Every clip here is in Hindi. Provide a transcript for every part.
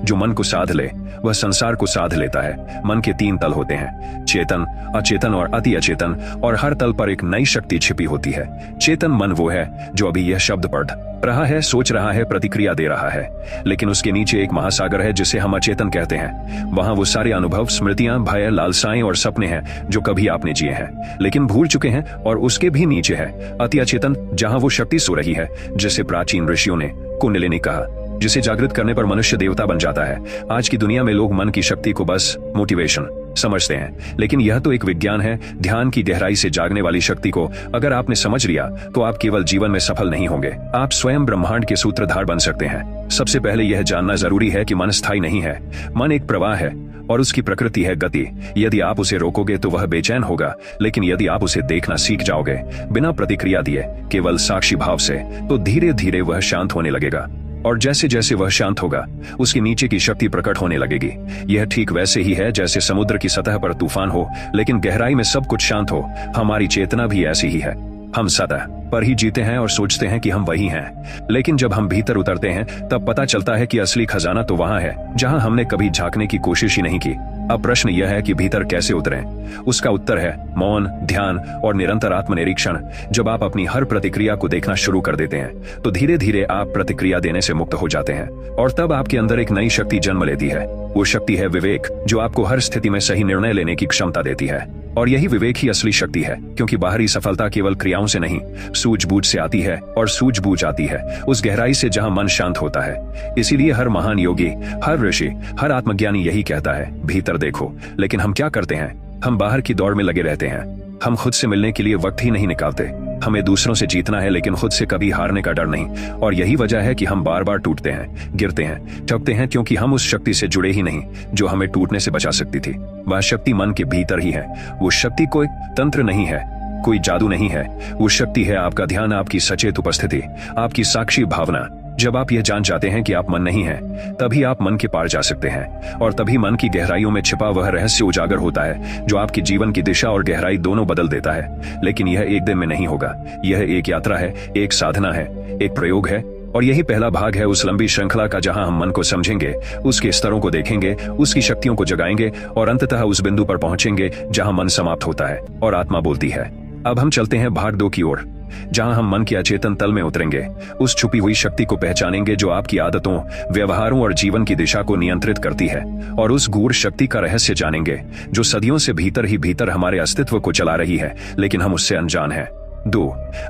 जो मन को साध ले वह संसार को साध लेता है। मन के 3 तल होते हैं, चेतन, अचेतन और अति अचेतन, और हर तल पर एक नई शक्ति छिपी होती है। चेतन मन वो है जो अभी यह शब्द पढ़ रहा है, सोच रहा है, प्रतिक्रिया दे रहा है, लेकिन उसके नीचे एक महासागर है जिसे हम अचेतन कहते हैं। वहां वो सारे अनुभव, स्मृतियां, भय, लालसाएं और सपने हैं जो कभी आपने जिए हैं लेकिन भूल चुके हैं। और उसके भी नीचे है अति अचेतन, जहां वो शक्ति सो रही है जिसे प्राचीन ऋषियों ने कुंडलिनी कहा, जिसे जागृत करने पर मनुष्य देवता बन जाता है। आज की दुनिया में लोग मन की शक्ति को बस मोटिवेशन समझते हैं, लेकिन यह तो एक विज्ञान है। ध्यान की गहराई से जागने वाली शक्ति को अगर आपने समझ लिया तो आप केवल जीवन में सफल नहीं होंगे, आप स्वयं ब्रह्मांड के सूत्रधार बन सकते हैं। सबसे पहले यह जानना जरूरी है कि मन स्थायी नहीं है। मन एक प्रवाह है और उसकी प्रकृति है गति। यदि आप उसे रोकोगे तो वह बेचैन होगा, लेकिन यदि आप उसे देखना सीख जाओगे बिना प्रतिक्रिया दिए, केवल साक्षी भाव से, तो धीरे धीरे वह शांत होने लगेगा। और जैसे जैसे वह शांत होगा उसके नीचे की शक्ति प्रकट होने लगेगी। यह ठीक वैसे ही है जैसे समुद्र की सतह पर तूफान हो लेकिन गहराई में सब कुछ शांत हो। हमारी चेतना भी ऐसी ही है। हम सतह पर ही जीते हैं और सोचते हैं कि हम वही हैं, लेकिन जब हम भीतर उतरते हैं तब पता चलता है कि असली खजाना तो वहां है जहां हमने कभी झांकने की कोशिश ही नहीं की। अब प्रश्न यह है कि भीतर कैसे उतरें। उसका उत्तर है मौन, ध्यान और निरंतर आत्मनिरीक्षण। जब आप अपनी हर प्रतिक्रिया को देखना शुरू कर देते हैं तो धीरे धीरे आप प्रतिक्रिया देने से मुक्त हो जाते हैं, और तब आपके अंदर एक नई शक्ति जन्म लेती है। वो शक्ति है विवेक, जो आपको हर स्थिति में सही निर्णय लेने की क्षमता देती है। और यही विवेक ही असली शक्ति है, क्योंकि बाहरी सफलता केवल क्रियाओं से नहीं, सूझबूझ से आती है, और सूझबूझ आती है उस गहराई से जहां मन शांत होता है। इसीलिए हर महान योगी, हर ऋषि, हर आत्मज्ञानी यही कहता है, भीतर देखो। लेकिन हम क्या करते हैं? हम बाहर की दौड़ में लगे रहते हैं। हम खुद से मिलने के लिए वक्त ही नहीं निकालते। हमें दूसरों से जीतना है लेकिन खुद से कभी हारने का डर नहीं। और यही वजह है कि हम बार बार टूटते हैं, गिरते हैं, ठगते हैं, क्योंकि हम उस शक्ति से जुड़े ही नहीं जो हमें टूटने से बचा सकती थी। वह शक्ति मन के भीतर ही है। वो शक्ति कोई तंत्र नहीं है, कोई जादू नहीं है। वो शक्ति है आपका ध्यान, आपकी सचेत उपस्थिति, आपकी साक्षी भावना। जब आप यह जान जाते हैं कि आप मन नहीं हैं, तभी आप मन के पार जा सकते हैं, और तभी मन की गहराइयों में छिपा वह रहस्य उजागर होता है जो आपकी जीवन की दिशा और गहराई दोनों बदल देता है। लेकिन यह एक दिन में नहीं होगा। यह एक यात्रा है, एक साधना है, एक प्रयोग है, और यही पहला भाग है उस लंबी श्रृंखला का जहां हम मन को समझेंगे, उसके स्तरों को देखेंगे, उसकी शक्तियों को जगाएंगे, और अंततः उस बिंदु पर पहुंचेंगे जहां मन समाप्त होता है और आत्मा बोलती है। अब हम चलते हैं भाग 2 की ओर, जहां हम मन के अचेतन तल में उतरेंगे, उस छुपी हुई शक्ति को पहचानेंगे जो आपकी आदतों, व्यवहारों और जीवन की दिशा को नियंत्रित करती है, और उस गूढ़ शक्ति का रहस्य जानेंगे जो सदियों से भीतर ही भीतर हमारे अस्तित्व को चला रही है, लेकिन हम उससे अनजान हैं। 2.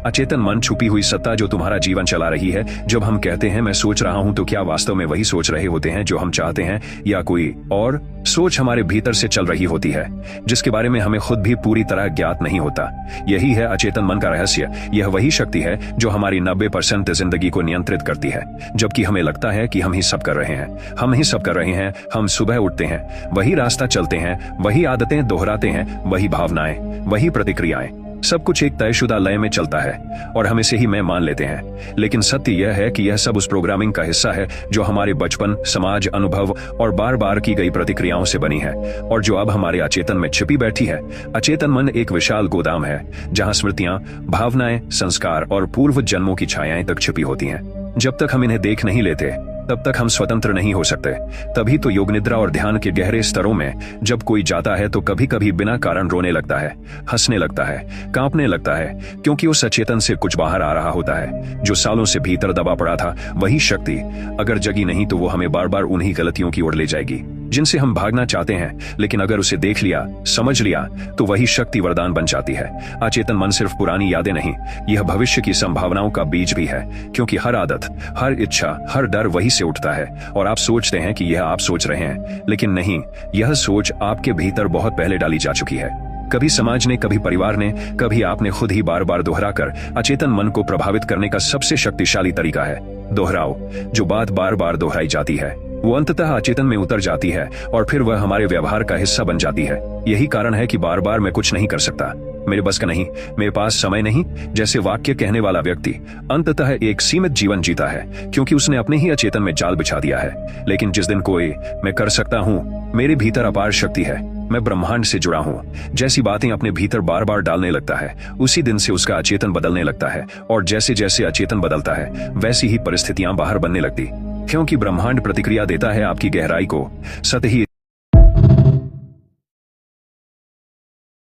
अचेतन मन, छुपी हुई सत्ता जो तुम्हारा जीवन चला रही है। जब हम कहते हैं मैं सोच रहा हूं, तो क्या वास्तव में वही सोच रहे होते हैं जो हम चाहते हैं, या कोई और सोच हमारे भीतर से चल रही होती है जिसके बारे में हमें खुद भी पूरी तरह ज्ञात नहीं होता? यही है अचेतन मन का रहस्य। यह वही शक्ति है जो हमारी 90% जिंदगी को नियंत्रित करती है, जबकि हमें लगता है कि हम ही सब कर रहे हैं। हम ही सब कर रहे हैं। हम सुबह उठते हैं, वही रास्ता चलते हैं, वही आदतें दोहराते हैं, वही भावनाएं, वही प्रतिक्रियाएं, सब कुछ एक तयशुदा लय में चलता है, और हम इसे ही मैं मान लेते हैं। लेकिन सत्य यह है कि यह सब उस प्रोग्रामिंग का हिस्सा है जो हमारे बचपन, समाज, अनुभव और बार बार की गई प्रतिक्रियाओं से बनी है, और जो अब हमारे अचेतन में छिपी बैठी है। अचेतन मन एक विशाल गोदाम है जहां स्मृतियां, भावनाएं, संस्कार और पूर्व जन्मों की छायाएं तक छिपी होती हैं। जब तक हम इन्हें देख नहीं लेते तब तक हम स्वतंत्र नहीं हो सकते। तभी तो योग निद्रा और ध्यान के गहरे स्तरों में जब कोई जाता है तो कभी कभी बिना कारण रोने लगता है, हंसने लगता है, कांपने लगता है, क्योंकि उस अचेतन से कुछ बाहर आ रहा होता है जो सालों से भीतर दबा पड़ा था। वही शक्ति अगर जगी नहीं तो वो हमें बार बार उन्हीं गलतियों की ओर ले जाएगी जिनसे हम भागना चाहते हैं। लेकिन अगर उसे देख लिया, समझ लिया, तो वही शक्ति वरदान बन जाती है। अचेतन मन सिर्फ पुरानी यादें नहीं, यह भविष्य की संभावनाओं का बीज भी है, क्योंकि हर आदत, हर इच्छा, हर डर वही से उठता है। और आप सोचते हैं कि यह आप सोच रहे हैं, लेकिन नहीं, यह सोच आपके भीतर बहुत पहले डाली जा चुकी है। कभी समाज ने, कभी परिवार ने, कभी आपने खुद ही बार बार दोहराकर। अचेतन मन को प्रभावित करने का सबसे शक्तिशाली तरीका है दोहराओ। जो बात बार बार दोहराई जाती है वो अंततः अचेतन में उतर जाती है, और फिर वह हमारे व्यवहार का हिस्सा बन जाती है। यही कारण है कि बार बार मैं कुछ नहीं कर सकता, मेरे बस का नहीं, मेरे पास समय नहीं जैसे वाक्य कहने वाला व्यक्ति अंततः एक सीमित जीवन जीता है, क्योंकि उसने अपने ही अचेतन में जाल बिछा दिया है। लेकिन जिस दिन कोई मैं कर सकता हूं, मेरे भीतर अपार शक्ति है, मैं ब्रह्मांड से जुड़ा हूं, जैसी बातें अपने भीतर बार बार डालने लगता है, उसी दिन से उसका अचेतन बदलने लगता है। और जैसे जैसे अचेतन बदलता है वैसी ही परिस्थितियां बाहर बनने लगती। क्योंकि ब्रह्मांड प्रतिक्रिया देता है आपकी गहराई को। सतही